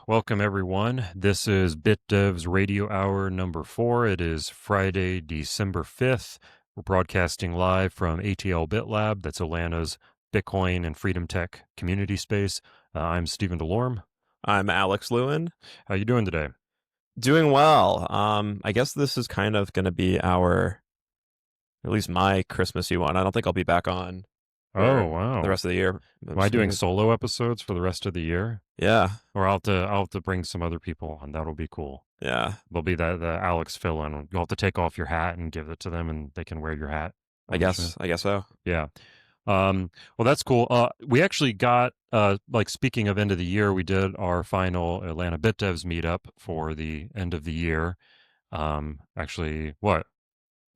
Welcome, everyone. This is BitDevs Radio Hour number 4. It is Friday, December 5th. We're broadcasting live from ATL BitLab. That's Atlanta's Bitcoin and Freedom Tech community space. I'm Stephen DeLorme. I'm Alex Lewin. How you doing today? Doing well. I guess this is kind of going to be at least my Christmassy one. I don't think I'll be back on Oh, wow. the rest of the year. Am I doing solo episodes for the rest of the year? Yeah. Or I'll have to bring some other people on. That'll be cool. Yeah. There'll be the Alex fill-in. You'll have to take off your hat and give it to them, and they can wear your hat. I guess so. Yeah. Well, that's cool. We actually got, speaking of end of the year, we did our final Atlanta BitDevs meetup for the end of the year. Actually,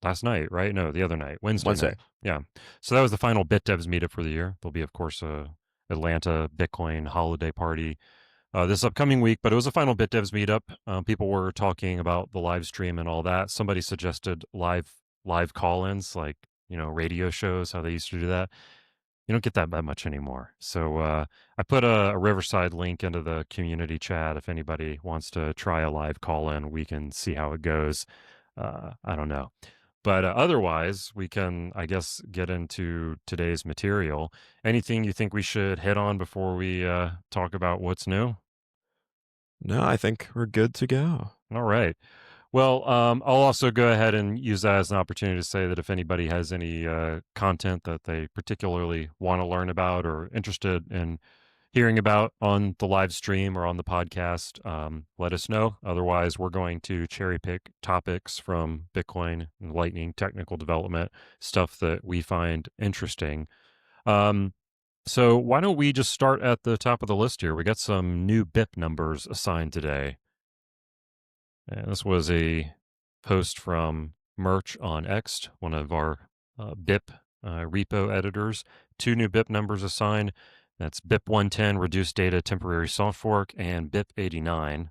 last night, right? No, the other night, Wednesday night. Yeah. So that was the final BitDevs meetup for the year. There'll be, of course, a Atlanta Bitcoin holiday party this upcoming week, but it was a final BitDevs meetup. People were talking about the live stream and all that. Somebody suggested live call-ins, like, radio shows, how they used to do that. You don't get that much anymore. So I put a Riverside link into the community chat. If anybody wants to try a live call-in, we can see how it goes. I don't know. But otherwise, we can, I guess, get into today's material. Anything you think we should hit on before we talk about what's new? No, I think we're good to go. All right. Well, I'll also go ahead and use that as an opportunity to say that if anybody has any content that they particularly want to learn about or interested in hearing about on the live stream or on the podcast, let us know. Otherwise, we're going to cherry pick topics from Bitcoin and Lightning technical development, stuff that we find interesting. So why don't we just start at the top of the list here? We got some new BIP numbers assigned today. And this was a post from Merch on X, one of our BIP repo editors. 2 new BIP numbers assigned. That's BIP 110, reduced data temporary soft fork, and BIP 89.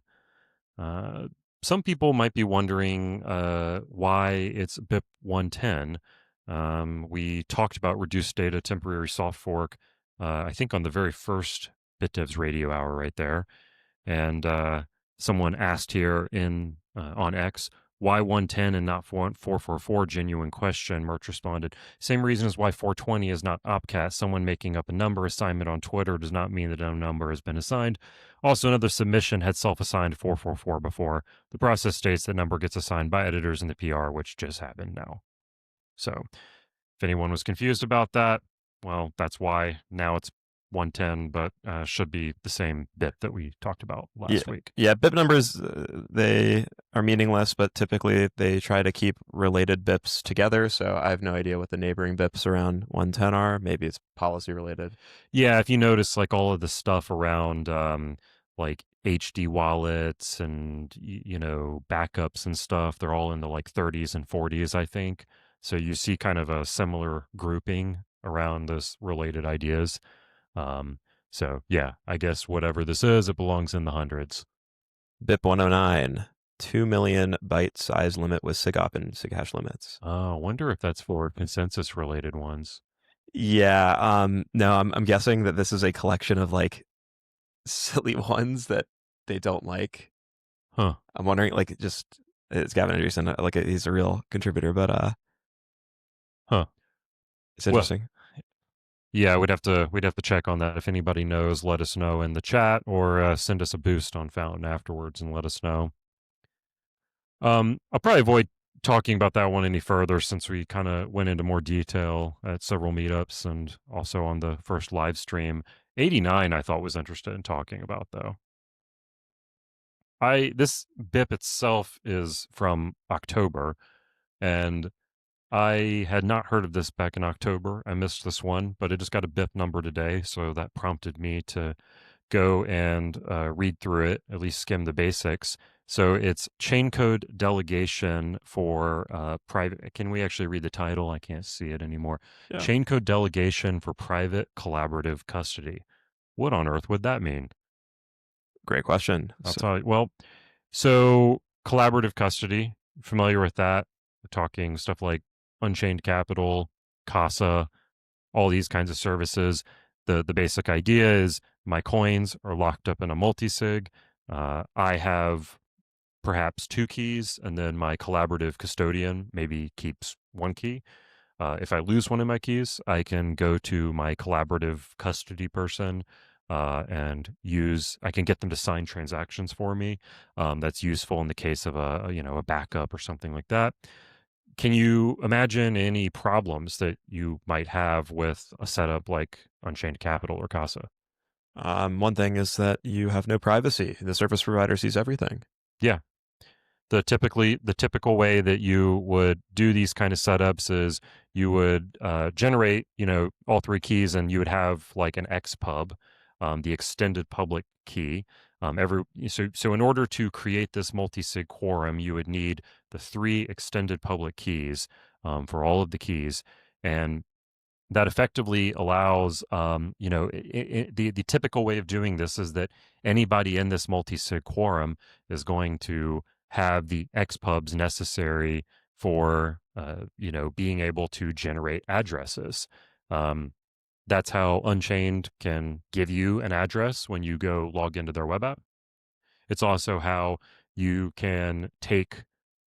Some people might be wondering why it's BIP 110. We talked about reduced data temporary soft fork, I think on the very first BitDevs Radio Hour right there. And someone asked here on X, why 110 and not 444? Genuine question. Merch responded, same reason as why 420 is not opcat. Someone making up a number assignment on Twitter does not mean that no number has been assigned. Also, another submission had self-assigned 444 before. The process states that number gets assigned by editors in the PR, which just happened now. So if anyone was confused about that, well, that's why now it's 110, but should be the same BIP that we talked about last week. Yeah, BIP numbers, they are meaningless, but typically they try to keep related BIPs together. So I have no idea what the neighboring BIPs around 110 are. Maybe it's policy related. Yeah, if you notice, like all of the stuff around like HD wallets and, backups and stuff, they're all in the like 30s and 40s, I think. So you see kind of a similar grouping around those related ideas. So yeah, I guess whatever this is, it belongs in the hundreds. BIP 109, 2 million byte size limit with SIGOP and SIGHASH limits. Oh, I wonder if that's for consensus related ones. Yeah. No, I'm guessing that this is a collection of like silly ones that they don't like. Huh. I'm wondering, like, it's Gavin Anderson, like he's a real contributor, but it's interesting. Well, yeah, we'd have to check on that. If anybody knows, let us know in the chat or send us a boost on Fountain afterwards and let us know. I'll probably avoid talking about that one any further since we kind of went into more detail at several meetups and also on the first live stream. 89 I thought was interested in talking about, though. This BIP itself is from October, and I had not heard of this back in October. I missed this one, but it just got a BIP number today, so that prompted me to go and read through it, at least skim the basics. So it's chain code delegation for private. Can we actually read the title? I can't see it anymore. Yeah. Chain code delegation for private collaborative custody. What on earth would that mean? Great question. I'll tell you. Well, so collaborative custody, familiar with that? We're talking stuff like Unchained Capital, Casa, all these kinds of services. The basic idea is my coins are locked up in a multisig. I have perhaps two keys, and then my collaborative custodian maybe keeps one key. If I lose one of my keys, I can go to my collaborative custody person and I can get them to sign transactions for me. That's useful in the case of a backup or something like that. Can you imagine any problems that you might have with a setup like Unchained Capital or Casa? One thing is that you have no privacy. The service provider sees everything. Yeah, the typical way that you would do these kind of setups is you would generate all three keys, and you would have like an xpub, the extended public key. So in order to create this multi-sig quorum, you would need the three extended public keys for all of the keys, and that effectively allows, the typical way of doing this is that anybody in this multi-sig quorum is going to have the xpubs necessary for, being able to generate addresses. Um, that's how Unchained can give you an address when you go log into their web app. It's also how you can take,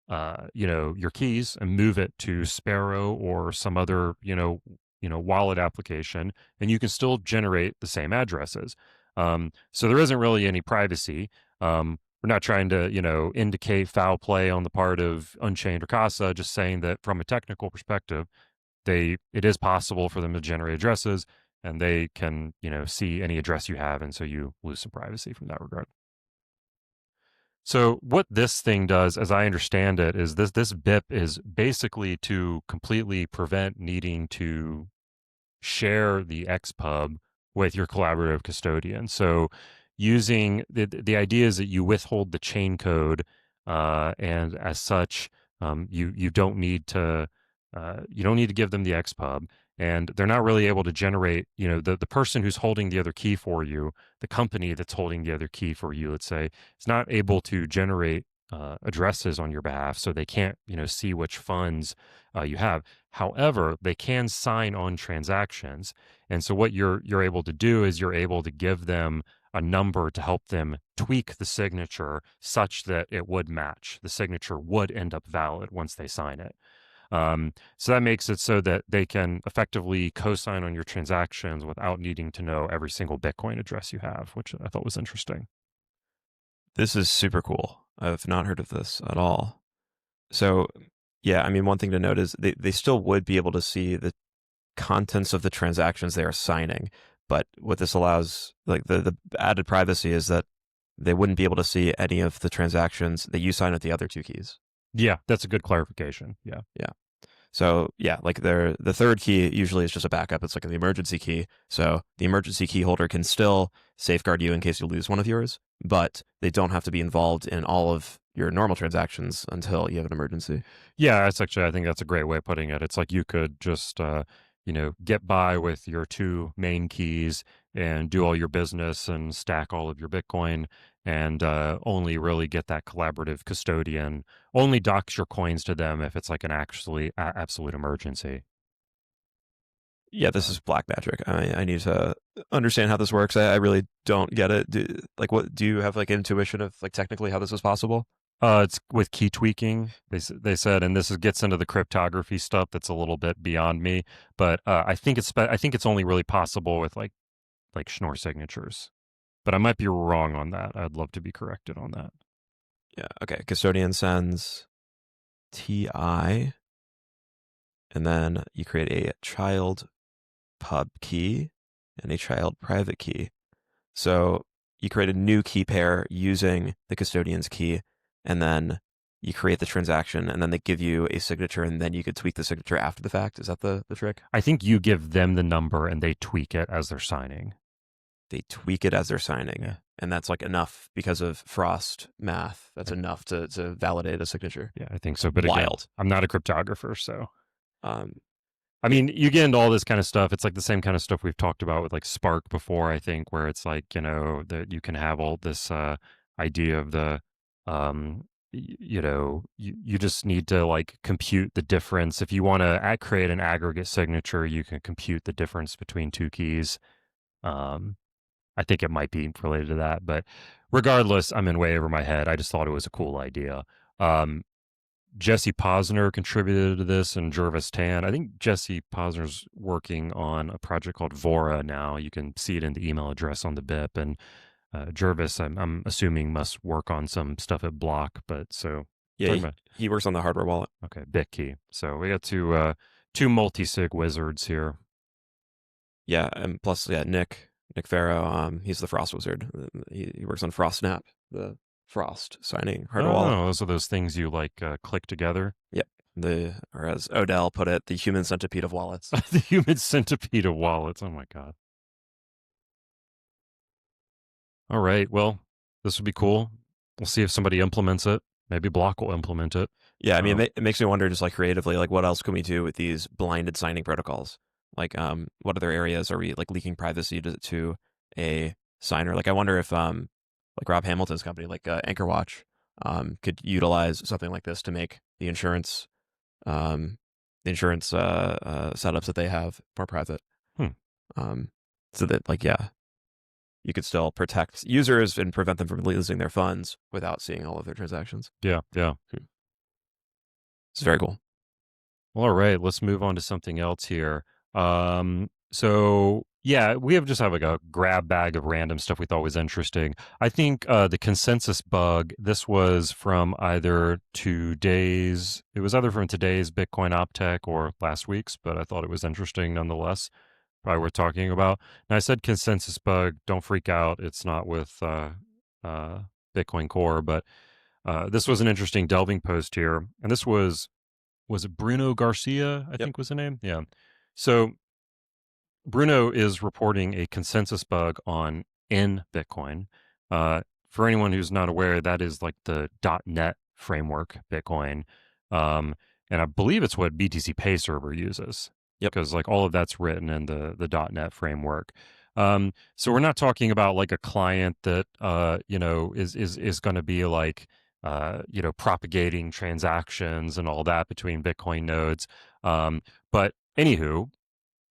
your keys and move it to Sparrow or some other, wallet application, and you can still generate the same addresses. So there isn't really any privacy. We're not trying to, indicate foul play on the part of Unchained or Casa, just saying that from a technical perspective, it is possible for them to generate addresses, and they can, see any address you have, and so you lose some privacy from that regard. So what this thing does, as I understand it, is this BIP is basically to completely prevent needing to share the xpub with your collaborative custodian. So using the idea is that you withhold the chain code, and as such, you don't need to give them the xpub, and they're not really able to generate, the person who's holding the other key for you, the company that's holding the other key for you, let's say, is not able to generate addresses on your behalf, so they can't see which funds you have. However, they can sign on transactions, and so what you're able to do is you're able to give them a number to help them tweak the signature such that it would match. The signature would end up valid once they sign it. So that makes it so that they can effectively co-sign on your transactions without needing to know every single Bitcoin address you have, which I thought was interesting. This is super cool. I've not heard of this at all. So, yeah, I mean, one thing to note is they still would be able to see the contents of the transactions they are signing. But what this allows, like the added privacy, is that they wouldn't be able to see any of the transactions that you sign with the other two keys. Yeah, that's a good clarification. Yeah. Yeah. So yeah, like the third key usually is just a backup. It's like the emergency key. So the emergency key holder can still safeguard you in case you lose one of yours, but they don't have to be involved in all of your normal transactions until you have an emergency. Yeah, I think that's a great way of putting it. It's like you could just, get by with your two main keys and do all your business and stack all of your Bitcoin, and only really get that collaborative custodian, only dox your coins to them if it's like an actually absolute emergency. Yeah, this Uh, is black magic. I need to understand how this works. I really don't get it. What do you have like intuition of like technically how this is possible? it's with key tweaking. They said, and gets into the cryptography stuff that's a little bit beyond me. But I think it's only really possible with like Schnorr signatures. But I might be wrong on that. I'd love to be corrected on that. Yeah. Okay. Custodian sends TI, and then you create a child pub key and a child private key. So you create a new key pair using the custodian's key, and then you create the transaction, and then they give you a signature, and then you could tweak the signature after the fact. Is that the trick? I think you give them the number and they tweak it as they're signing. They tweak it as they're signing. Yeah. And that's like enough because of Frost math. That's enough to validate a signature. Yeah, I think so. But again, Wild. I'm not a cryptographer, so Um, I mean, you get into all this kind of stuff. It's like the same kind of stuff we've talked about with like Spark before, I think, where it's like, that you can have all this idea of the, you just need to like compute the difference. If you want to create an aggregate signature, you can compute the difference between two keys. Um, I think it might be related to that, but regardless, I'm in way over my head. I just thought it was a cool idea. Um, Jesse Posner contributed to this, and Jervis Tan. I think Jesse Posner's working on a project called Vora now. You can see it in the email address on the BIP. And Jervis, I'm assuming, must work on some stuff at Block. But so Yeah, talking about he works on the hardware wallet. okay, BitKey. So we got two multi-sig wizards here. Yeah, and plus, yeah, Nick Farrow, he's the Frost wizard. He works on FrostSnap, the Frost signing hardware wallet. Oh, those are those things you like click together. Yep. Or as Odell put it, the human centipede of wallets. The human centipede of wallets. Oh my god. All right. Well, this would be cool. We'll see if somebody implements it. Maybe Block will implement it. Yeah, I mean, it makes me wonder, just like creatively, like what else can we do with these blinded signing protocols? Like, what other areas are we like leaking privacy to a signer? Like, I wonder if, like Rob Hamilton's company, like Anchor Watch, could utilize something like this to make the insurance setups that they have more private. So that, like, yeah, you could still protect users and prevent them from losing their funds without seeing all of their transactions. Yeah. It's very cool. All right, let's move on to something else here. So yeah, we just have like a grab bag of random stuff we thought was interesting. I think the consensus bug, this was from either today's Bitcoin Optech or last week's, but I thought it was interesting nonetheless. Probably worth talking about. And I said consensus bug, don't freak out. It's not with Bitcoin Core, but this was an interesting delving post here. And this was it Bruno Garcia, I think was the name? Yeah. So Bruno is reporting a consensus bug on in Bitcoin. For anyone who's not aware, that is like the .NET framework Bitcoin. And I believe it's what BTC Pay Server uses. Because like all of that's written in the .NET framework. So we're not talking about like a client that is going to be like propagating transactions and all that between Bitcoin nodes. But anywho,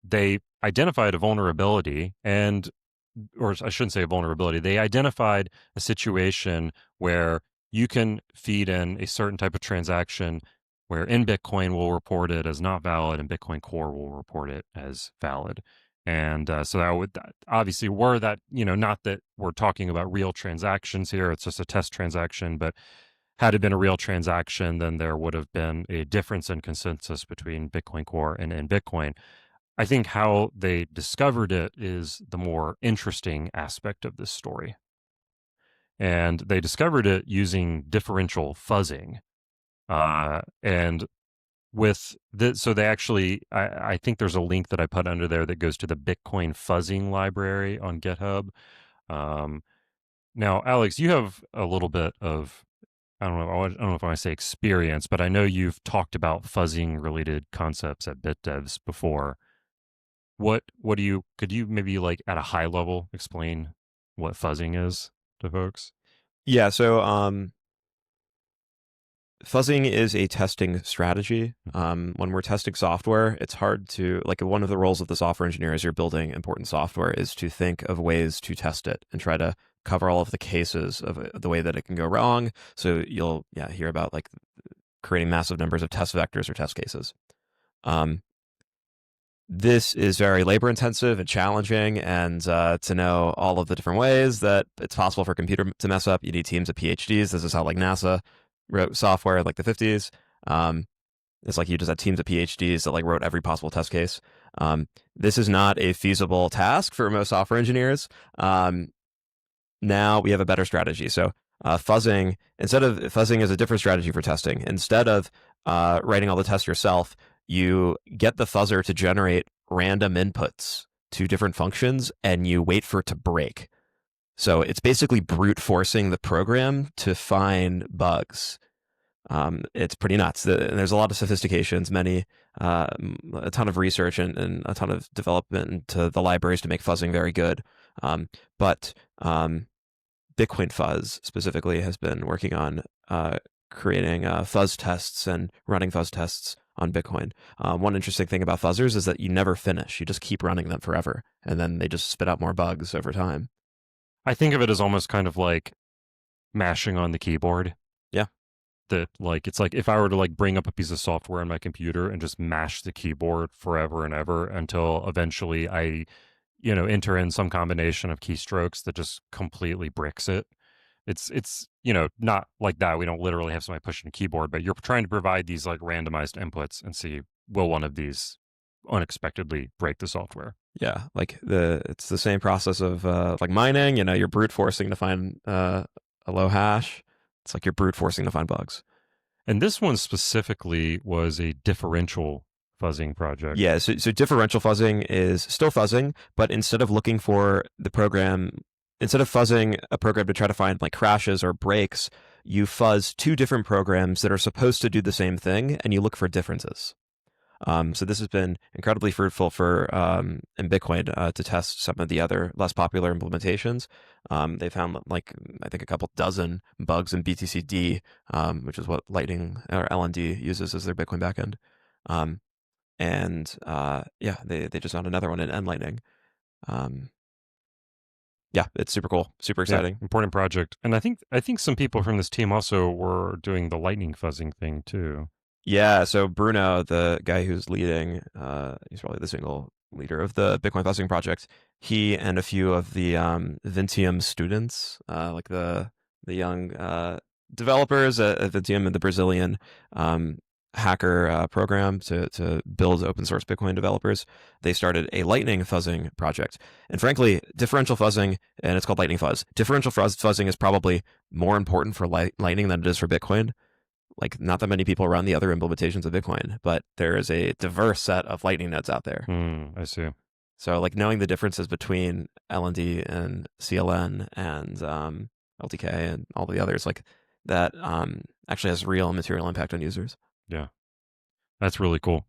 they identified a vulnerability or I shouldn't say a vulnerability. They identified a situation where you can feed in a certain type of transaction where in Bitcoin will report it as not valid and Bitcoin Core will report it as valid. And so that would obviously not that we're talking about real transactions here. It's just a test transaction, but had it been a real transaction, then there would have been a difference in consensus between Bitcoin Core and Bitcoin. I think how they discovered it is the more interesting aspect of this story. And they discovered it using differential fuzzing. And with this, so they actually, I think there's a link that I put under there that goes to the Bitcoin fuzzing library on GitHub. Now, Alex, you have a little bit of, I don't know if I want to say experience, but I know you've talked about fuzzing related concepts at BitDevs before. Could you maybe like at a high level explain what fuzzing is to folks? Yeah, so fuzzing is a testing strategy. When we're testing software, it's hard to, like, one of the roles of the software engineer as you're building important software is to think of ways to test it and try to cover all of the cases of the way that it can go wrong. So you'll hear about like creating massive numbers of test vectors or test cases. This is very labor intensive and challenging, and to know all of the different ways that it's possible for a computer to mess up, you need teams of PhDs. This is how like NASA wrote software in like the 50s. It's like you just had teams of PhDs that like wrote every possible test case. This is not a feasible task for most software engineers. Now we have a better strategy. So fuzzing is a different strategy for testing. Instead of writing all the tests yourself, you get the fuzzer to generate random inputs to different functions and you wait for it to break. So it's basically brute forcing the program to find bugs. It's pretty nuts. There's a lot of sophistications, a ton of research and a ton of development to the libraries to make fuzzing very good. But Bitcoin Fuzz specifically has been working on creating fuzz tests and running fuzz tests on Bitcoin. One interesting thing about fuzzers is that you never finish. You just keep running them forever, and then they just spit out more bugs over time. I think of it as almost kind of like mashing on the keyboard. Yeah. That like it's like if I were to like bring up a piece of software on my computer and just mash the keyboard forever and ever until eventually I, enter in some combination of keystrokes that just completely bricks it. It's not like that. We don't literally have somebody pushing a keyboard, but you're trying to provide these like randomized inputs and see will one of these unexpectedly break the software. Yeah, like it's the same process of like mining. You're brute forcing to find a low hash. It's like you're brute forcing to find bugs. And this one specifically was a differential fuzzing project. Yeah, so differential fuzzing is still fuzzing, but instead of looking for the program, instead of fuzzing a program to try to find like crashes or breaks, you fuzz two different programs that are supposed to do the same thing, and you look for differences. So this has been incredibly fruitful for in Bitcoin to test some of the other less popular implementations. They found like I think a couple dozen bugs in BTCD, which is what Lightning or LND uses as their Bitcoin backend. Yeah, they just found another one in Lightning. Yeah, it's super cool, super exciting. Yeah, important project. And I think some people from this team also were doing the lightning fuzzing thing too. Yeah, so Bruno, the guy who's leading, he's probably the single leader of the Bitcoin fuzzing project. He and a few of the Vintium students, like the young developers at Vintium and the Brazilian hacker program to build open source Bitcoin developers, they started a Lightning fuzzing project. And frankly, differential fuzzing, and it's called Lightning Fuzz. Differential fuzzing is probably more important for Lightning than it is for Bitcoin. Like, not that many people run the other implementations of Bitcoin, but there is a diverse set of Lightning nodes out there. I see. So, like, knowing the differences between LND and CLN and LTK and all the others, like that, actually has real material impact on users. Yeah, that's really cool.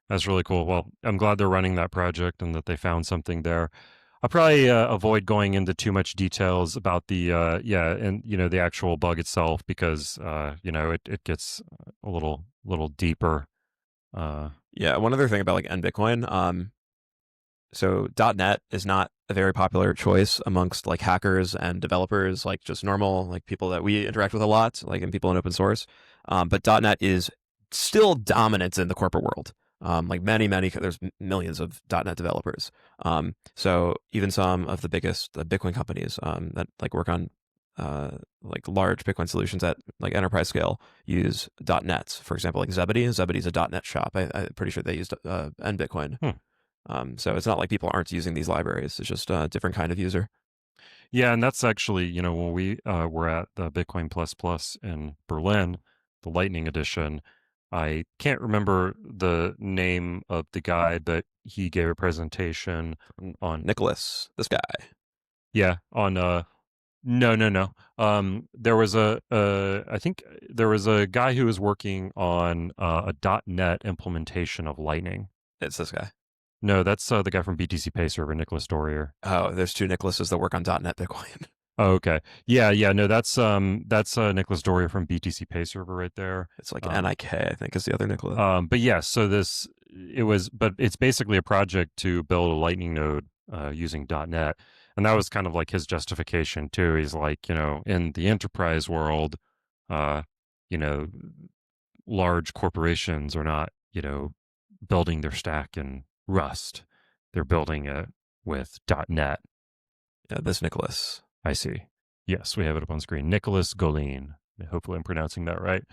That's really cool. Well, I'm glad they're running that project and that they found something there. I'll probably avoid going into too much details about the and the actual bug itself because it gets a little deeper. Yeah, one other thing about like NBitcoin, so .NET is not a very popular choice amongst like hackers and developers, like just normal like people that we interact with a lot, like and people in open source. But .NET is still dominant in the corporate world. Like many, there's millions of .NET developers. So even some of the biggest Bitcoin companies that like work on like large Bitcoin solutions at like enterprise scale use .NET. For example, like Zebedee. Zebedee's a .NET shop. I'm pretty sure they used NBitcoin. So it's not like people aren't using these libraries. It's just a different kind of user. Yeah, and that's actually when we were at the Bitcoin Plus Plus in Berlin, the Lightning edition. I can't remember the name of the guy, but he gave a presentation on Nicholas, this guy. yeah, on no. There was I think there was a guy who was working on a .NET implementation of Lightning. It's this guy. No, that's the guy from BTC Pay Server, Nicholas Dorier. Oh, there's two Nicholases that work on .NET Bitcoin. Oh, okay. Yeah. No, that's Nicholas Dorier from BTC Pay Server right there. It's like NIK, I think, is the other Nicholas. But yeah, so but it's basically a project to build a Lightning node using .NET, and that was kind of like his justification too. He's like, in the enterprise world, you know, large corporations are not, building their stack in Rust; they're building it with .NET. Yeah, this Nicholas. I see. Yes, we have it up on screen. Nicholas Golin. Hopefully, I'm pronouncing that right.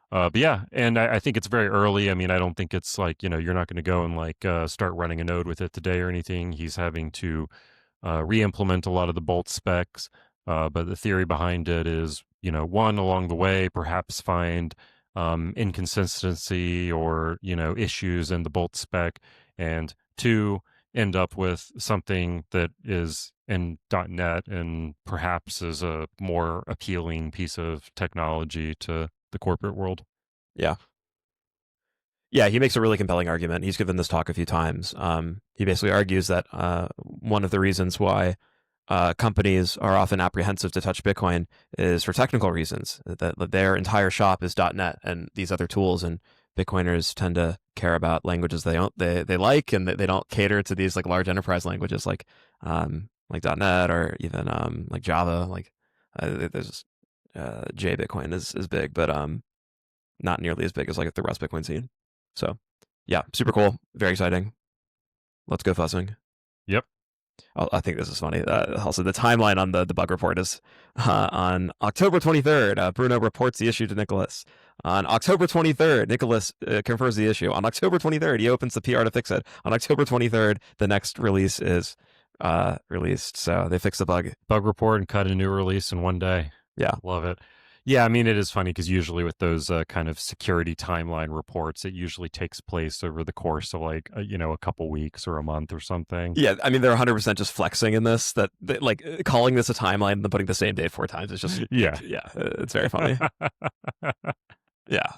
But yeah, and I think it's very early. I mean, I don't think it's like, you're not going to go and like start running a node with it today or anything. He's having to re-implement a lot of the bolt specs. But the theory behind it is, one, along the way, perhaps find inconsistency or, issues in the bolt spec. And two, end up with something that is in .NET and perhaps is a more appealing piece of technology to the corporate world. Yeah. Yeah, he makes a really compelling argument. He's given this talk a few times. He basically argues that one of the reasons why companies are often apprehensive to touch Bitcoin is for technical reasons, that their entire shop is .NET and these other tools, and Bitcoiners tend to care about languages they like, and they don't cater to these like large enterprise languages like like .NET or even like Java. Like there's JBitcoin is big, but not nearly as big as like the Rust Bitcoin scene. So yeah, super cool, very exciting. Let's go fuzzing. Yep. I think this is funny. Also, the timeline on the bug report is on October 23rd. Bruno reports the issue to Nicholas. On October 23rd, Nicholas confirms the issue. On October 23rd, he opens the PR to fix it. On October 23rd, the next release is released. So they fixed the bug. Bug report and cut a new release in one day. Yeah. Love it. Yeah, I mean, it is funny because usually with those kind of security timeline reports, it usually takes place over the course of like, a couple weeks or a month or something. Yeah, I mean, they're 100% just flexing in this, that like calling this a timeline and then putting the same date 4 times is just, yeah. It's very funny. Yeah.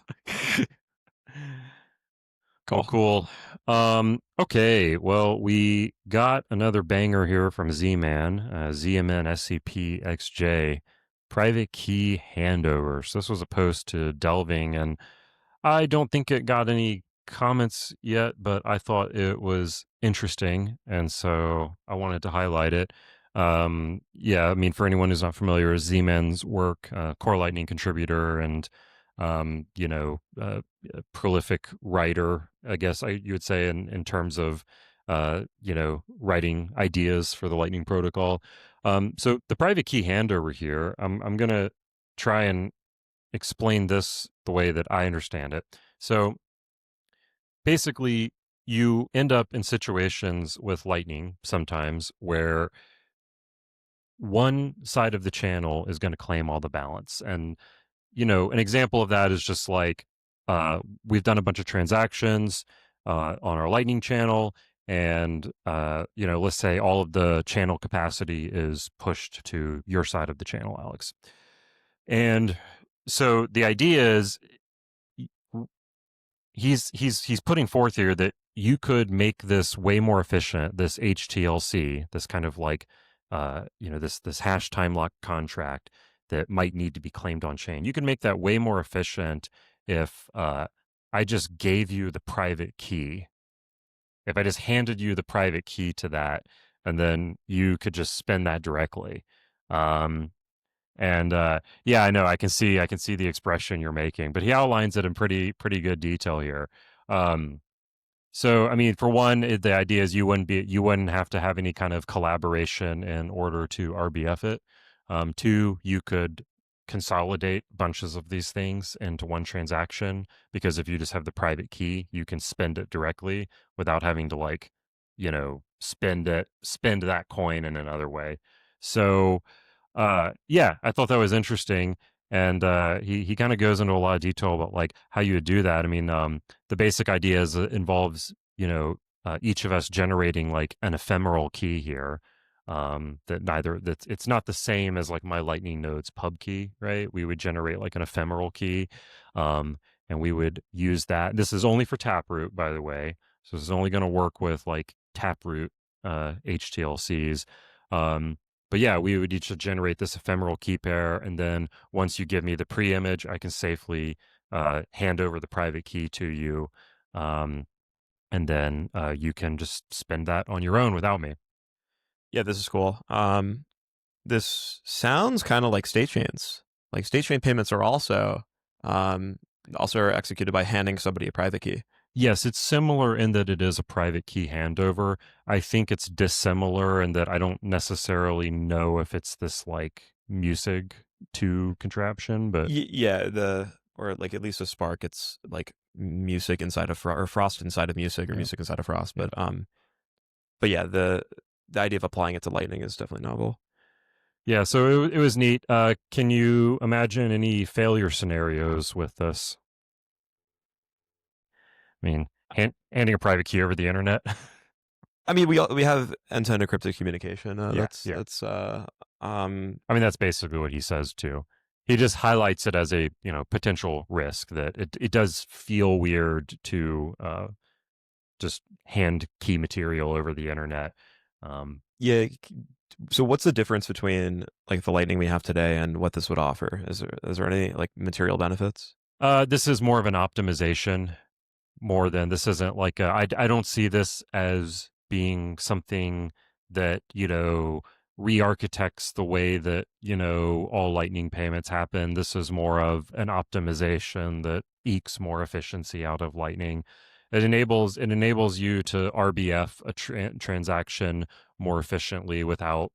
Cool. Okay, well, we got another banger here from Z-Man, ZMN SCP-XJ, private key handover. So this was a post to Delving, and I don't think it got any comments yet, but I thought it was interesting, and so I wanted to highlight it. Yeah, I mean, for anyone who's not familiar with Z-Man's work, Core Lightning contributor and prolific writer, I guess you would say, in terms of writing ideas for the Lightning protocol. So the private key handover here, I'm gonna try and explain this the way that I understand it. So basically, you end up in situations with Lightning sometimes where one side of the channel is going to claim all the balance. And, an example of that is just like we've done a bunch of transactions on our Lightning channel. And, let's say all of the channel capacity is pushed to your side of the channel, Alex. And so the idea is he's putting forth here that you could make this way more efficient, this HTLC, this kind of like this hash time lock contract that might need to be claimed on chain. You can make that way more efficient if I just gave you the private key. If I just handed you the private key to that, and then you could just spend that directly. And yeah, I know I can see the expression you're making, but he outlines it in pretty good detail here. So I mean, for one, the idea is you wouldn't have to have any kind of collaboration in order to RBF it. Two, you could consolidate bunches of these things into one transaction, because if you just have the private key, you can spend it directly without having to spend that coin in another way. So yeah, I thought that was interesting. And he kind of goes into a lot of detail about like how you would do that. I mean, the basic idea is it involves, each of us generating like an ephemeral key here. That it's not the same as like my Lightning node's pub key, right? We would generate like an ephemeral key, and we would use that. This is only for Taproot, by the way. So this is only going to work with like Taproot HTLCs. But yeah, we would each generate this ephemeral key pair, and then once you give me the pre-image, I can safely hand over the private key to you, and then you can just spend that on your own without me. Yeah, this is cool. This sounds kind of like state chains. Like state chain payments are also executed by handing somebody a private key. Yes, it's similar in that it is a private key handover. I think it's dissimilar in that I don't necessarily know if it's this like Musig 2 contraption, but or like at least a Spark, it's like Musig inside of or Frost inside of Musig, or Musig inside of Frost. But yeah, the idea of applying it to Lightning is definitely novel. Yeah, so it was neat. Can you imagine any failure scenarios with this? I mean, handing a private key over the internet. I mean, we have end-to-end encrypted communication. I mean, that's basically what he says too. He just highlights it as a potential risk, that it does feel weird to just hand key material over the internet. Yeah. So what's the difference between like the Lightning we have today and what this would offer? Is there any like material benefits? This is more of an optimization, more than this isn't like I don't see this as being something that, re-architects the way that, all Lightning payments happen. This is more of an optimization that ekes more efficiency out of Lightning. It enables you to RBF a transaction more efficiently without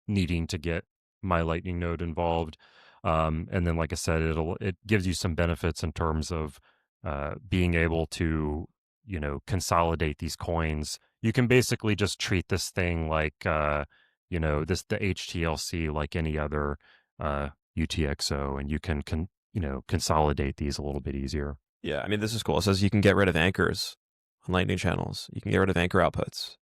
needing to get my Lightning node involved. And then, like I said, it gives you some benefits in terms of being able to, consolidate these coins. You can basically just treat this thing like, the HTLC like any other UTXO, and you can consolidate these a little bit easier. Yeah, I mean, this is cool. It says you can get rid of anchors on Lightning channels. You can get rid of anchor outputs.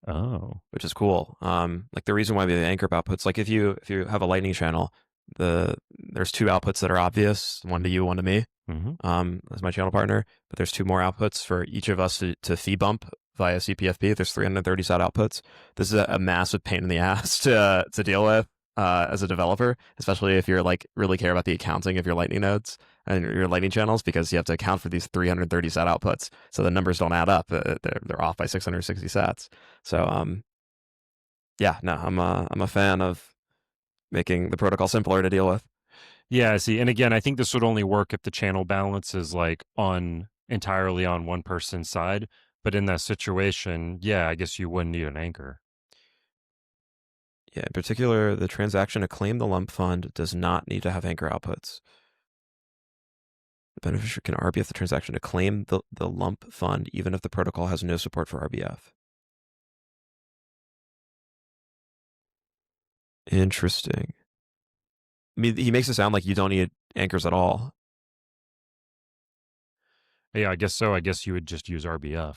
Oh, which is cool. Like the reason why we have anchor outputs, like if you have a Lightning channel, there's two outputs that are obvious, one to you, one to me, as my channel partner. But there's two more outputs for each of us to fee bump via CPFP. There's 330 SAT outputs. This is a massive pain in the ass to deal with as a developer, especially if you're like really care about the accounting of your Lightning nodes and your Lightning channels, because you have to account for these 330 SAT outputs. So the numbers don't add up. They're off by 660 SATs. So yeah, no, I'm a fan of making the protocol simpler to deal with. yeah. See, and again, I think this would only work if the channel balance is like entirely on one person's side. But in that situation, yeah, I guess you wouldn't need an anchor. Yeah, in particular, the transaction to claim the lump fund does not need to have anchor outputs. The beneficiary can RBF the transaction to claim the lump fund even if the protocol has no support for RBF. Interesting. I mean, he makes it sound like you don't need anchors at all. Yeah, I guess so. I guess you would just use RBF.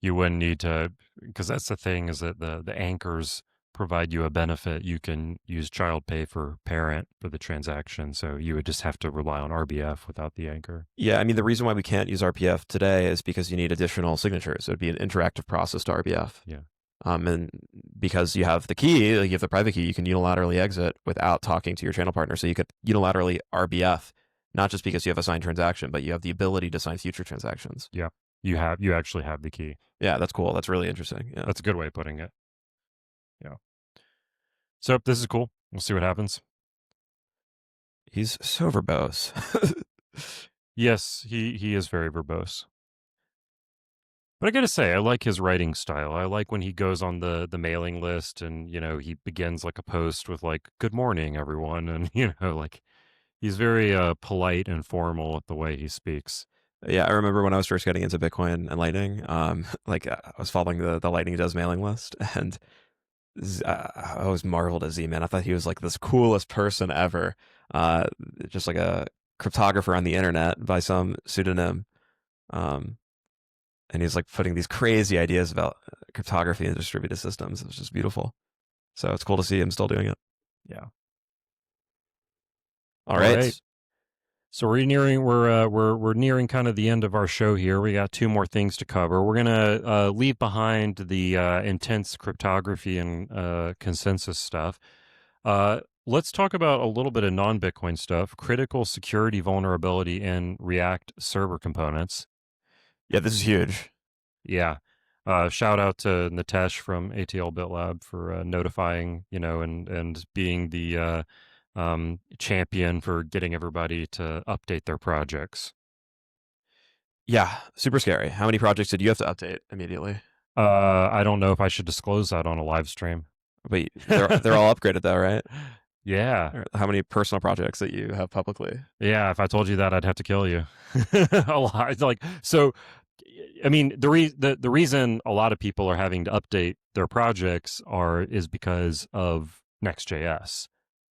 You wouldn't need to, because that's the thing, is that the anchors provide you a benefit. You can use child pay for parent for the transaction, so you would just have to rely on RBF without the anchor. Yeah, I mean, the reason why we can't use RPF today is because you need additional signatures. It would be an interactive process to RBF. Yeah. And because you have the key, like you have the private key, you can unilaterally exit without talking to your channel partner. So you could unilaterally RBF, not just because you have a signed transaction, but you have the ability to sign future transactions. Yeah. You actually have the key. Yeah, that's cool. That's really interesting. Yeah. That's a good way of putting it. Yeah. So this is cool. We'll see what happens. He's so verbose. Yes, he is very verbose. But I gotta say, I like his writing style. I like when he goes on the mailing list and, he begins like a post with like, "Good morning, everyone." And, like he's very polite and formal with the way he speaks. Yeah, I remember when I was first getting into Bitcoin and Lightning, like I was following the Lightning Does mailing list, and I was marveled at Z-Man. I thought he was like this coolest person ever, just like a cryptographer on the internet by some pseudonym. And he's like putting these crazy ideas about cryptography and distributed systems. It was just beautiful. So it's cool to see him still doing it. Yeah. All right. So we're nearing kind of the end of our show here. We got two more things to cover. We're gonna leave behind the intense cryptography and consensus stuff. Let's talk about a little bit of non-Bitcoin stuff. Critical security vulnerability in React server components. Yeah, this is huge. Yeah. Shout out to Nitesh from ATL BitLab for notifying, and being the champion for getting everybody to update their projects. Yeah, super scary. How many projects did you have to update immediately? I don't know if I should disclose that on a live stream. Wait, they're all upgraded though, right? Yeah. Or how many personal projects that you have publicly? Yeah, if I told you that, I'd have to kill you. A lot. Like, so, I mean, the reason a lot of people are having to update their projects is because of Next.js,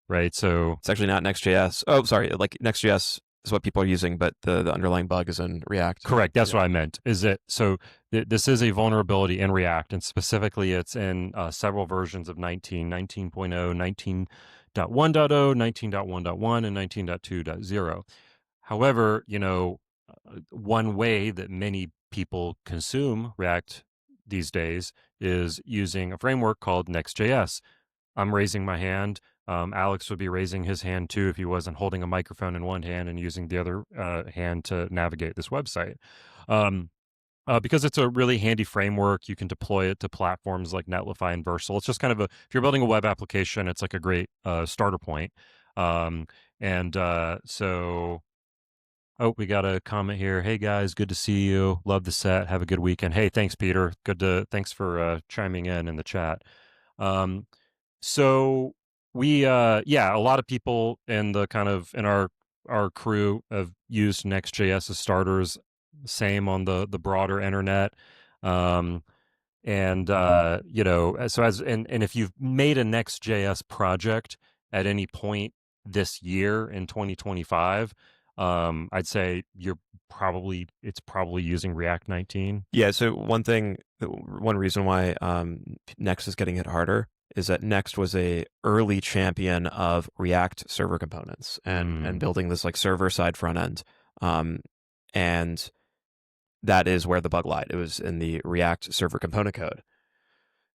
right? So It's actually not Next.js. Oh, sorry. Like Next.js is what people are using, but the underlying bug is in React. correct. That's what I meant. Is it so? This is a vulnerability in React, and specifically, it's in several versions of 19.0, 19.1.0, 19.1.1, and 19.2.0. However, one way that many people consume React these days is using a framework called Next.js. I'm raising my hand. Alex would be raising his hand too if he wasn't holding a microphone in one hand and using the other hand to navigate this website. Because it's a really handy framework. You can deploy it to platforms like Netlify and Versal. It's just kind of if you're building a web application, it's like a great starter point. Um, and so, oh, we got a comment here. Hey guys, good to see you. Love the set. Have a good weekend. Hey, thanks, Peter. Thanks for chiming in the chat. Um, so yeah, a lot of people in the kind of in our crew have used Next.js as starters. Same on the broader internet. Um, and so and if you've made a Next.js project at any point this year in 2025, I'd say it's probably using React 19. Yeah, so one reason why Next is getting hit harder is that Next was a early champion of React server components and building this like server side front end. And that is where the bug lied. It was in the React server component code.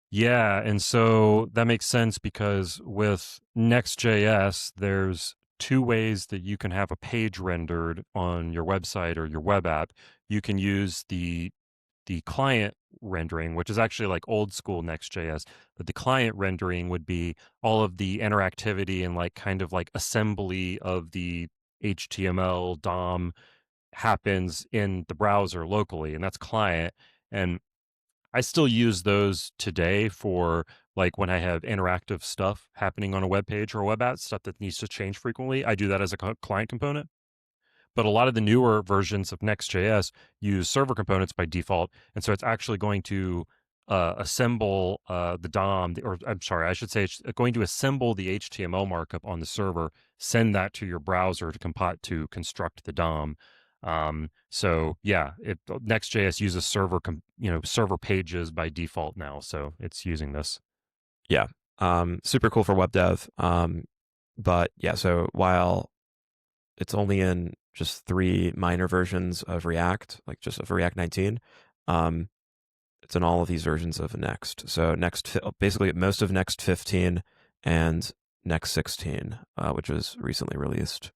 Yeah, and so that makes sense because with Next.js, there's two ways that you can have a page rendered on your website or your web app. You can use the client rendering, which is actually like old school Next.js, but the client rendering would be all of the interactivity and like kind of like assembly of the HTML DOM happens in the browser locally, and that's client. And I still use those today for like when I have interactive stuff happening on a web page or a web app, stuff that needs to change frequently. I do that as a client component. But a lot of the newer versions of Next.js use server components by default, and so it's actually going to assemble the DOM, or I'm sorry, I should say it's going to assemble the HTML markup on the server, send that to your browser to construct the DOM. So yeah, Next.js uses server pages by default now, so it's using this. Yeah, super cool for web dev. But yeah, so while it's only in just 3 minor versions of React, like just of React 19, it's in all of these versions of Next. So basically most of Next 15 and Next 16, which was recently released,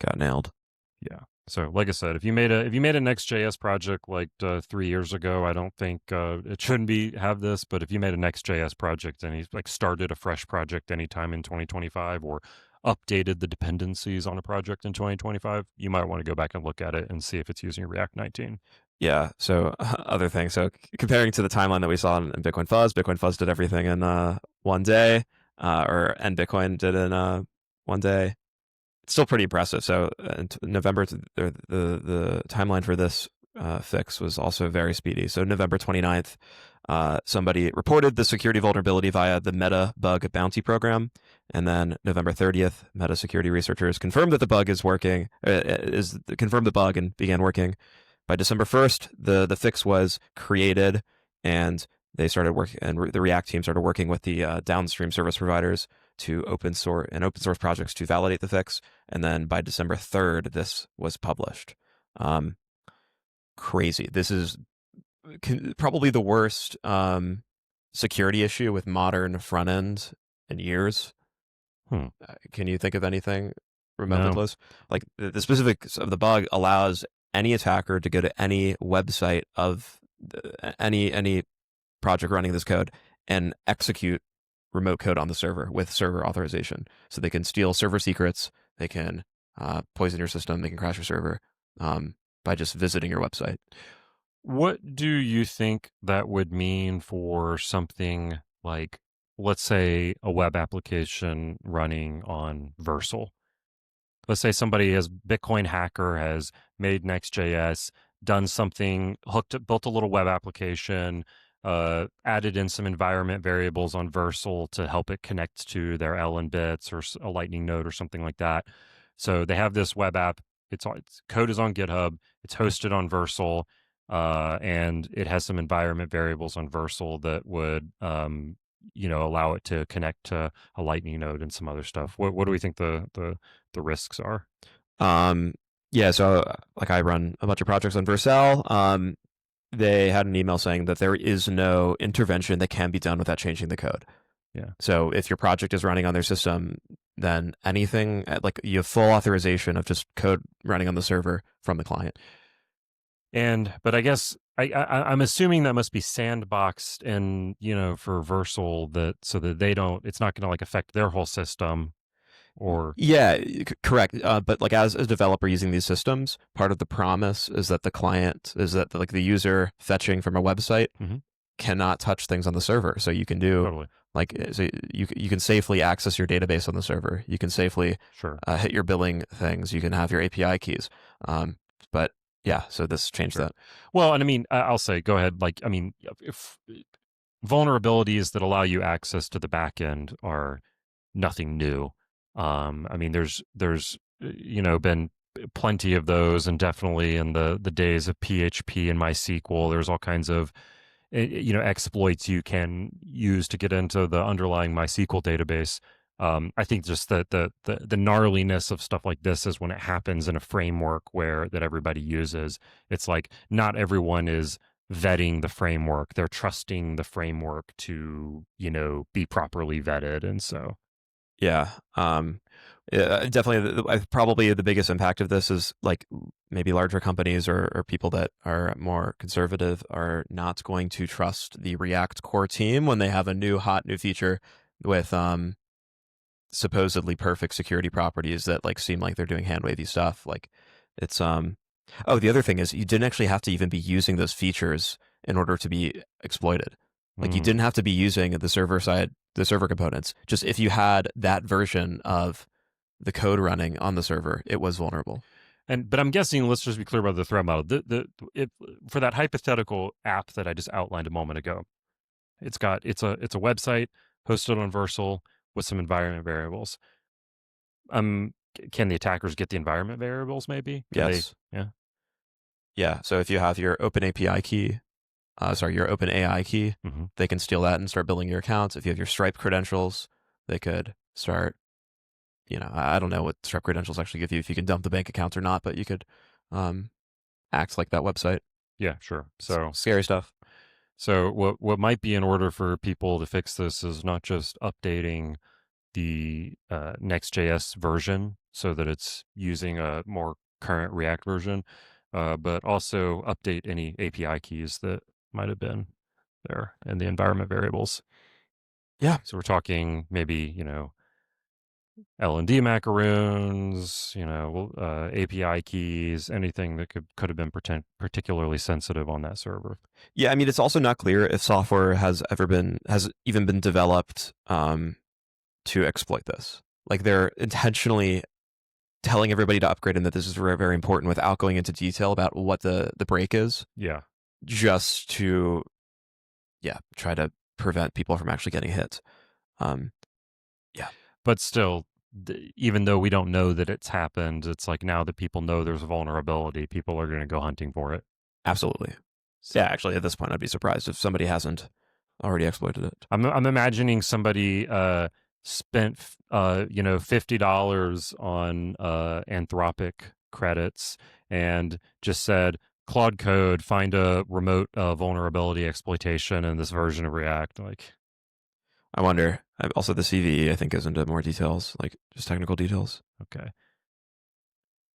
got nailed. Yeah. So, like I said, if you made a Next.js project like 3 years ago, I don't think it shouldn't have this. But if you made a Next.js project and you like started a fresh project anytime in 2025 or updated the dependencies on a project in 2025, you might want to go back and look at it and see if it's using React 19. Yeah. So other things. So comparing to the timeline that we saw in Bitcoin Fuzz did everything in one day, and Bitcoin did in one day. It's still pretty impressive. So November, the timeline for this fix was also very speedy. So November 29th, somebody reported the security vulnerability via the Meta Bug Bounty Program. And then November 30th, Meta security researchers confirmed that the bug confirmed the bug and began working. By December 1st, the fix was created and they started working, and the React team started working with the downstream service providers to open source projects to validate the fix. And then by December 3rd, this was published. Crazy. This is probably the worst security issue with modern front end in years. Can you think of anything remotely close? Like the specifics of the bug allows any attacker to go to any website of any project running this code and execute remote code on the server with server authorization. So they can steal server secrets, they can poison your system, they can crash your server by just visiting your website. What do you think that would mean for something like, let's say, a web application running on Versal? Let's say Bitcoin hacker has made Next.js, done something, built a little web application, added in some environment variables on Versal to help it connect to their Ln bits or a Lightning node or something like that. So they have this web app. Its code is on GitHub. It's hosted on Versal, and it has some environment variables on Versal that would, allow it to connect to a Lightning node and some other stuff. What do we think the risks are? Yeah, so like I run a bunch of projects on Vercel. They had an email saying that there is no intervention that can be done without changing the code. Yeah. So if your project is running on their system, then anything like you have full authorization of just code running on the server from the client. But I guess I'm assuming that must be sandboxed and for Versal, that so that they don't, it's not going to like affect their whole system or. Yeah, correct. But like as a developer using these systems, part of the promise is that the client is that like the user fetching from a website Mhm. cannot touch things on the server. So you can do Totally. like so you can safely access your database on the server. You can safely Sure. hit your billing things. You can have your API keys. But yeah, so this changed Sure. that. Well, and I mean, I'll say, go ahead. Like, I mean, if vulnerabilities that allow you access to the back end are nothing new. I mean, there's been plenty of those, and definitely in the days of PHP and MySQL, there's all kinds of exploits you can use to get into the underlying MySQL database. I think just the gnarliness of stuff like this is when it happens in a framework where that everybody uses. It's like not everyone is vetting the framework; they're trusting the framework to be properly vetted, and so. Yeah. Yeah, definitely. Probably the biggest impact of this is like maybe larger companies or people that are more conservative are not going to trust the React core team when they have a new feature with supposedly perfect security properties that like seem like they're doing hand wavy stuff. Like it's oh, the other thing is you didn't actually have to even be using those features in order to be exploited. Like you Mm. didn't have to be using the server side, the server components. Just if you had that version of the code running on the server, it was vulnerable. But I'm guessing, let's just be clear about the threat model. For that hypothetical app that I just outlined a moment ago, it's a website hosted on Versal with some environment variables. Can the attackers get the environment variables? Maybe can they? Yes. Yeah. Yeah. So if you have your open API key, your open AI key, Hmm. they can steal that and start building your accounts. If you have your Stripe credentials, they could start, I don't know what Stripe credentials actually give you, if you can dump the bank account or not, but you could um, act like that website. Yeah. Sure. So Scary stuff. what might be in order for people to fix this is not just updating the Next.js version so that it's using a more current React version, but also update any API keys that might have been there in the environment variables. Yeah. So we're talking maybe, L&D macaroons, API keys, anything that could have been particularly sensitive on that server. Yeah. I mean, it's also not clear if software has even been developed to exploit this. Like they're intentionally telling everybody to upgrade and that this is very, very important without going into detail about what the break is, Yeah. just to, try to prevent people from actually getting hit. Um, yeah, But still, even though we don't know that it's happened, it's like now that people know there's a vulnerability, people are going to go hunting for it. absolutely. So Yeah, actually, at this point, I'd be surprised if somebody hasn't already exploited it. I'm imagining somebody spent $50 on Anthropic credits and just said, Claude Code, find a remote vulnerability exploitation in this version of React. Like, I wonder. Also, the CVE, I think, goes into more details, like just technical details. okay,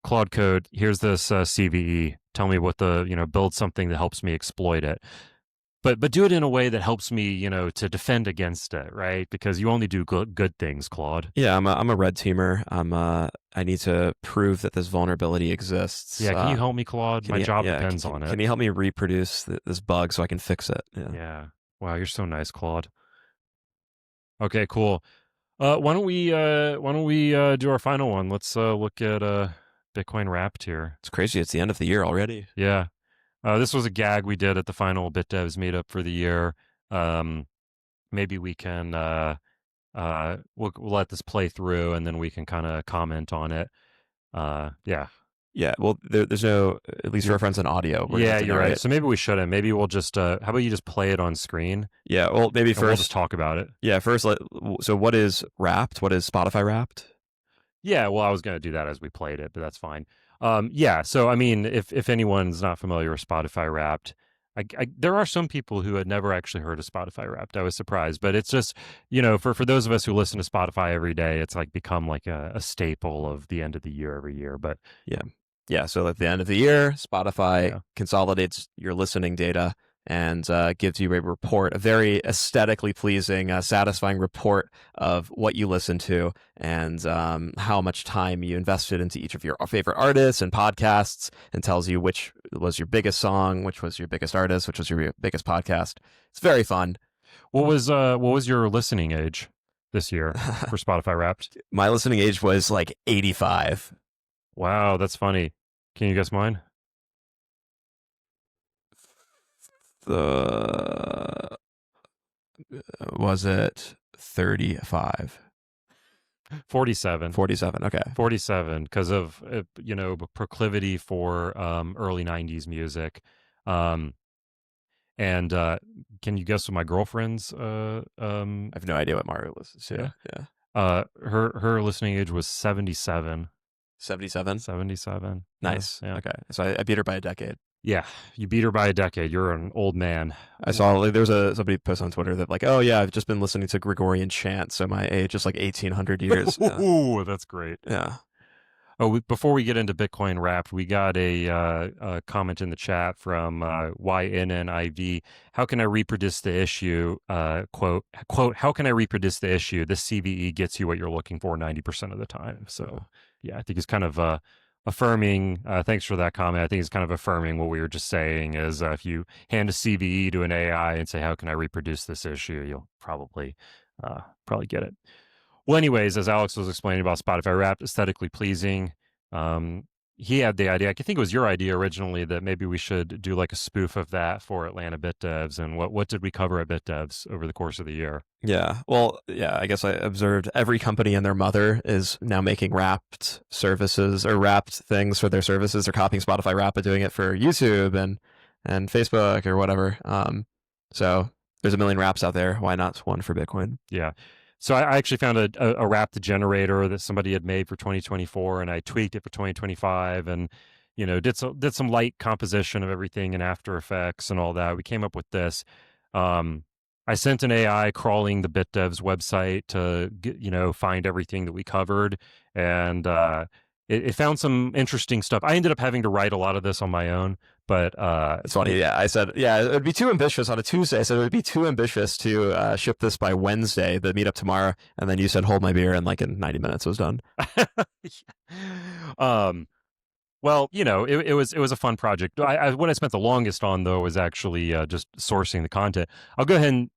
Claude Code, here's this CVE. Tell me what build something that helps me exploit it. But do it in a way that helps me, to defend against it, right? Because you only do good things, Claude. Yeah, I'm a red teamer. I need to prove that this vulnerability exists. Yeah, can you help me, Claude? Can My you, job yeah, depends on it. can you help me reproduce this bug so I can fix it? Yeah. Yeah. Wow, you're so nice, Claude. Okay, cool. Why don't we do our final one? Let's look at Bitcoin Wrapped here. It's crazy. It's the end of the year already. Yeah. This was a gag we did at the final BitDevs meetup for the year. Um, maybe we can we'll let this play through and then we can kind of comment on it. Yeah. Yeah. Well, there's no at least reference in audio. We're gonna Yeah, have to you're right. narrate. So maybe we shouldn't. Maybe we'll just how about you just play it on screen Yeah. Well, maybe and we'll just first. talk about it. Yeah. First, so what is Wrapped? What is Spotify Wrapped? Yeah, well, I was going to do that as we played it, but that's fine. Yeah, so I mean, if anyone's not familiar with Spotify Wrapped, there are some people who had never actually heard of Spotify Wrapped. I was surprised, but it's just for those of us who listen to Spotify every day, it's like become like a staple of the end of the year every year. But Yeah. Yeah, so at the end of the year, Spotify Yeah. consolidates your listening data and gives you a report, a very aesthetically pleasing, satisfying report of what you listen to and how much time you invested into each of your favorite artists and podcasts, and tells you which was your biggest song, which was your biggest artist, which was your biggest podcast. It's very fun. What was your listening age this year for Spotify Wrapped? My listening age was like 85. Wow, that's funny. Can you guess mine? The Was it 35? 47. 47. Okay. 47 because of proclivity for early 90s music. Um and can you guess what my girlfriend's I have no idea what Mario listens to. Yeah. her listening age was 77. 77. 77. Nice. Yeah. Okay. So I beat her by a decade. Yeah, you beat her by a decade. You're an old man. I saw like, there was somebody post on Twitter that like, oh yeah, I've just been listening to Gregorian chant, so my age is like 1800 years. Ooh, that's great. Yeah. Oh, before we get into Bitcoin Wrapped, we got a comment in the chat from YNNIV. How can I reproduce the issue? Quote, how can I reproduce the issue? This CVE gets you what you're looking for 90% of the time. So, yeah, I think it's kind of affirming. Thanks for that comment. I think it's kind of affirming what we were just saying is if you hand a CVE to an AI and say, how can I reproduce this issue? You'll probably get it. Well, anyways, as Alex was explaining about Spotify Wrapped, aesthetically pleasing, he had the idea, I think it was your idea originally, that maybe we should do like a spoof of that for Atlanta BitDevs. And what did we cover at BitDevs over the course of the year? Yeah. Well, yeah, I guess I observed every company and their mother is now making wrapped services or wrapped things for their services. They're copying Spotify Wrapped and doing it for YouTube and Facebook or whatever. So there's a million wraps out there. Why not one for Bitcoin? Yeah. So I actually found a wrapped generator that somebody had made for 2024, and I tweaked it for 2025, and did some light composition of everything in After Effects and all that. We came up with this. I sent an AI crawling the BitDevs website to find everything that we covered, and it found some interesting stuff. I ended up having to write a lot of this on my own, but it's funny. Yeah, I said, yeah, it would be too ambitious on a Tuesday. I said it would be too ambitious to ship this by Wednesday, the meetup tomorrow. And then you said, hold my beer, and like in 90 minutes it was done. Well, it was a fun project. What I spent the longest on though was actually just sourcing the content. I'll go ahead and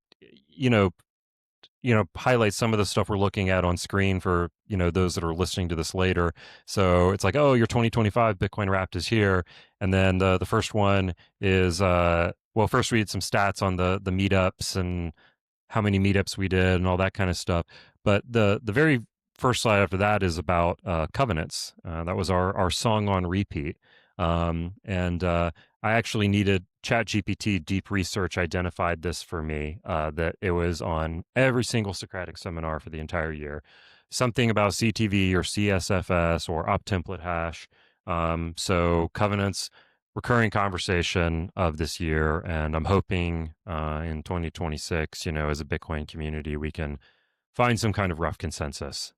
highlight some of the stuff we're looking at on screen for those that are listening to this later. So it's like, oh, your 2025 Bitcoin Wrapped is here, and then the first one is first we did some stats on the meetups and how many meetups we did and all that kind of stuff. But the very first slide after that is about covenants. That was our song on repeat, and I actually needed ChatGPT deep research identified this for me, that it was on every single Socratic seminar for the entire year. Something about CTV or CSFS or op template hash. So covenants, recurring conversation of this year. And I'm hoping in 2026, as a Bitcoin community, we can find some kind of rough consensus.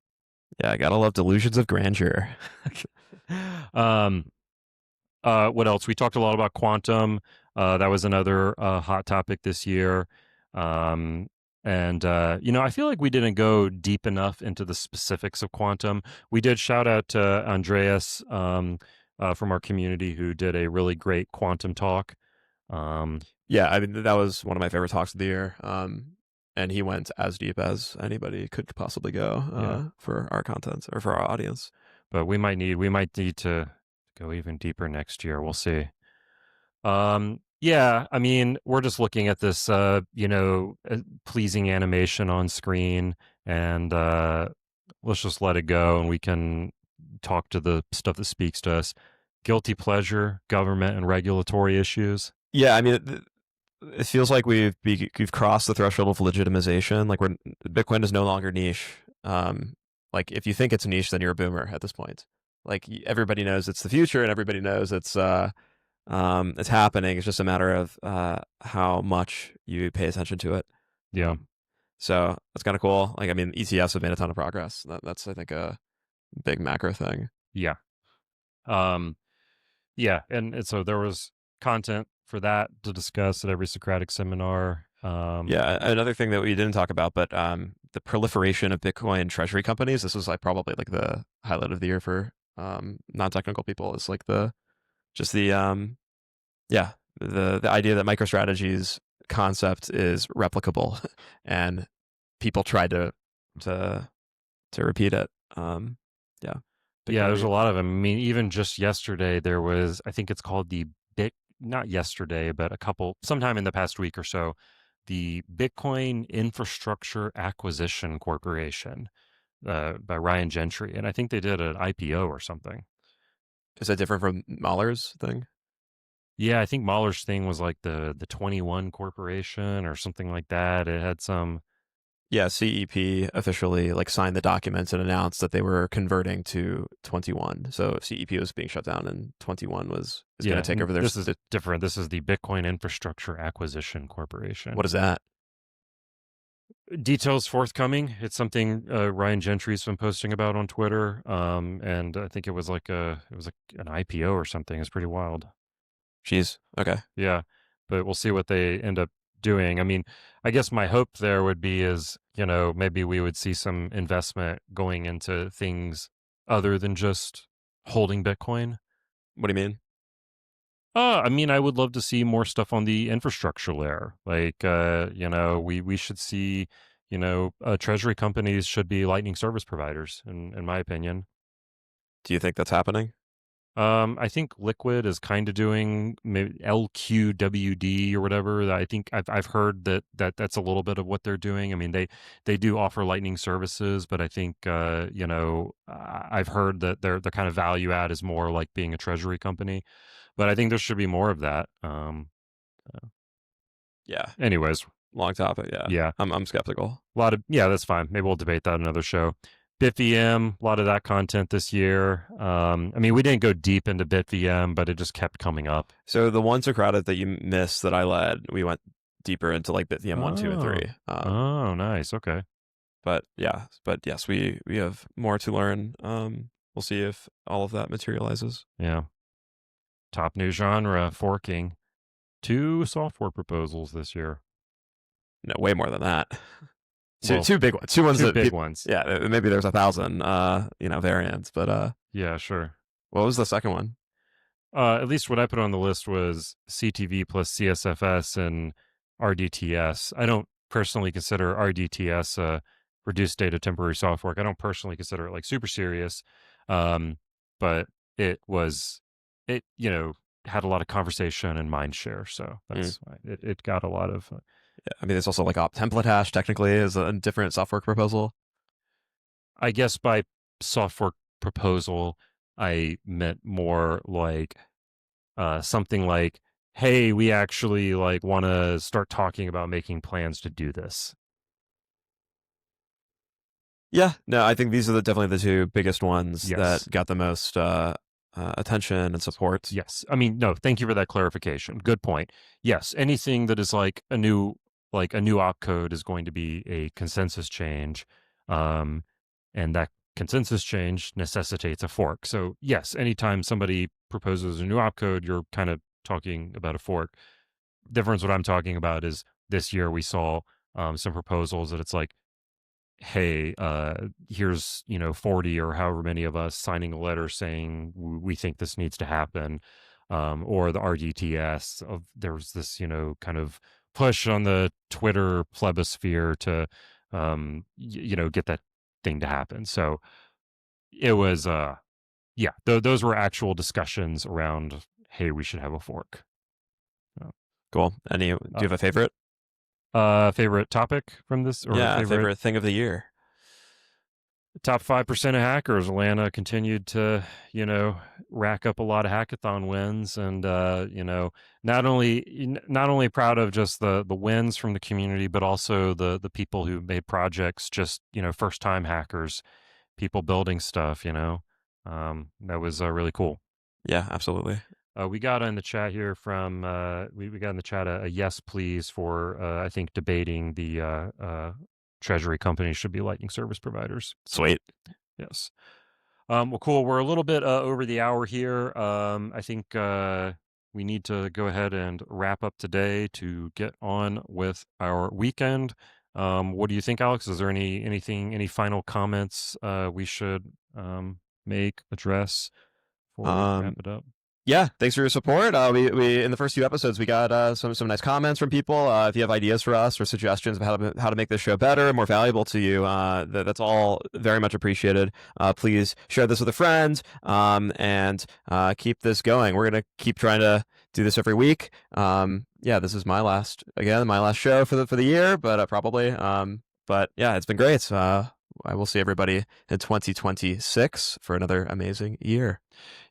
Yeah, I gotta love delusions of grandeur. What else? We talked a lot about quantum. That was another hot topic this year. And I feel like we didn't go deep enough into the specifics of quantum. We did shout out to Andreas from our community who did a really great quantum talk. Yeah, I mean, that was one of my favorite talks of the year. And he went as deep as anybody could possibly go for our content or for our audience. But we might need to go even deeper next year. We'll see. Yeah, I mean, we're just looking at this, pleasing animation on screen, and let's just let it go, and we can talk to the stuff that speaks to us. Guilty pleasure, government, and regulatory issues. Yeah, I mean, it feels like we've crossed the threshold of legitimization. Like Bitcoin is no longer niche. Like if you think it's niche, then you're a boomer at this point. Like everybody knows it's the future, and everybody knows it's happening. It's just a matter of how much you pay attention to it. Yeah. So that's kind of cool. Like, I mean, ETFs have made a ton of progress. That's I think a big macro thing. Yeah. Yeah, and so there was content for that to discuss at every Socratic seminar. Yeah, another thing that we didn't talk about, but the proliferation of Bitcoin treasury companies. This was like probably like the highlight of the year for non-technical people. Is like the just the yeah the idea that MicroStrategy's concept is replicable, and people tried to to repeat it. Yeah, Yeah, there's Bitcoin. a lot of them. I mean, even just yesterday, there was, I think it's called the Bit, not yesterday, but sometime in the past week or so, the Bitcoin Infrastructure Acquisition Corporation by Ryan Gentry. And I think they did an IPO or something. Is that different from Mahler's thing? Yeah, I think Mahler's thing was like the 21 Corporation or something like that. It had some. Yeah, CEP officially like signed the documents and announced that they were converting to 21. So CEP was being shut down, and 21 is going Yeah, to take over their. this is different. This is the Bitcoin Infrastructure Acquisition Corporation. What is that? Details forthcoming. It's something Ryan Gentry's been posting about on Twitter, and I think it was like an IPO or something. It's pretty wild. Jeez. Okay. Yeah, but we'll see what they end up doing. I mean, I guess my hope there would be is maybe we would see some investment going into things other than just holding Bitcoin. What do you mean? I mean, I would love to see more stuff on the infrastructure layer. Like, we should see, treasury companies should be Lightning service providers, in my opinion. Do you think that's happening? I think Liquid is kind of doing maybe LQWD or whatever. I think I've heard that's a little bit of what they're doing. I mean, they do offer Lightning services, but I think I've heard that their kind of value add is more like being a treasury company. But I think there should be more of that. Yeah. Anyways, Long topic. Yeah. yeah, I'm skeptical. that's fine. Maybe we'll debate that another show. BitVM, a lot of that content this year. I mean, we didn't go deep into BitVM, but it just kept coming up. So the one Socratic that you missed that I led, we went deeper into like BitVM 1, 2, and Oh, 3. nice. Okay. But yes, we have more to learn. We'll see if all of that materializes. Yeah. Top new genre, forking. 2 software proposals this year. No, way more than that. Well, two big ones. Two ones two that big ones. Yeah, maybe there's 1,000 variants, but Yeah, sure. what was the second one? At least what I put on the list was CTV plus CSFS and RDTS. I don't personally consider RDTS reduced data temporary soft fork. I don't personally consider it like super serious, but it had a lot of conversation and mind share. So that's why it got a lot of. Yeah, I mean, there's also like op template hash technically is a different software proposal. I guess by software proposal, I meant more like something like, hey, we actually like want to start talking about making plans to do this. Yeah, no, I think these are definitely the two biggest ones Yes. that got the most attention and support. Yes. I mean, no, thank you for that clarification. Good point. Yes, anything that is like a new opcode is going to be a consensus change. And that consensus change necessitates a fork. So yes, anytime somebody proposes a new opcode, you're kind of talking about a fork. Difference what I'm talking about is this year we saw some proposals that it's like, hey, here's 40 or however many of us signing a letter saying we think this needs to happen, or the RDTS of there's this kind of push on the Twitter plebiscite to get that thing to happen. So it was those were actual discussions around, hey, we should have a fork. Cool. Do you have a favorite? Favorite topic from this, or favorite thing of the year? Top 5% of hackers. Lana continued to, rack up a lot of hackathon wins, and not only proud of just the wins from the community, but also the people who made projects. Just first time hackers, people building stuff. That was really cool. Yeah, absolutely. We got in the chat here from we got in the chat a yes please for I think debating the treasury companies should be Lightning service providers. Sweet. Yes. Well, cool. We're a little bit over the hour here. I think we need to go ahead and wrap up today to get on with our weekend. What do you think, Alex? Is there any final comments we should make, address before we wrap Um, it up? Yeah, thanks for your support. We in the first few episodes we got some nice comments from people. If you have ideas for us or suggestions of how to make this show better, more valuable to you, that's all very much appreciated. Please share this with a friend, and keep this going. We're gonna keep trying to do this every week. Yeah, this is my last show for the year, but probably. But yeah, it's been great. I will see everybody in 2026 for another amazing year.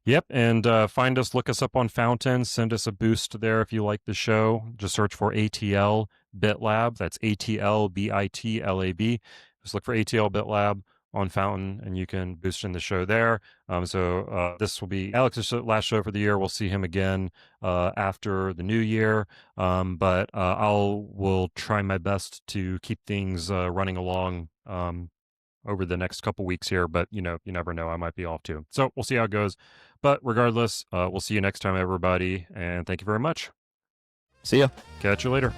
Yep, and find us, look us up on Fountain, send us a boost there if you like the show. Just search for ATL BitLab. That's ATL BITLAB. Just look for ATL BitLab on Fountain, and you can boost in the show there. This will be Alex's last show for the year. We'll see him again after the new year, but will try my best to keep things running along over the next couple weeks here, but you never know. I might be off too. So we'll see how it goes. But regardless, we'll see you next time, everybody. And thank you very much. See ya. Catch you later.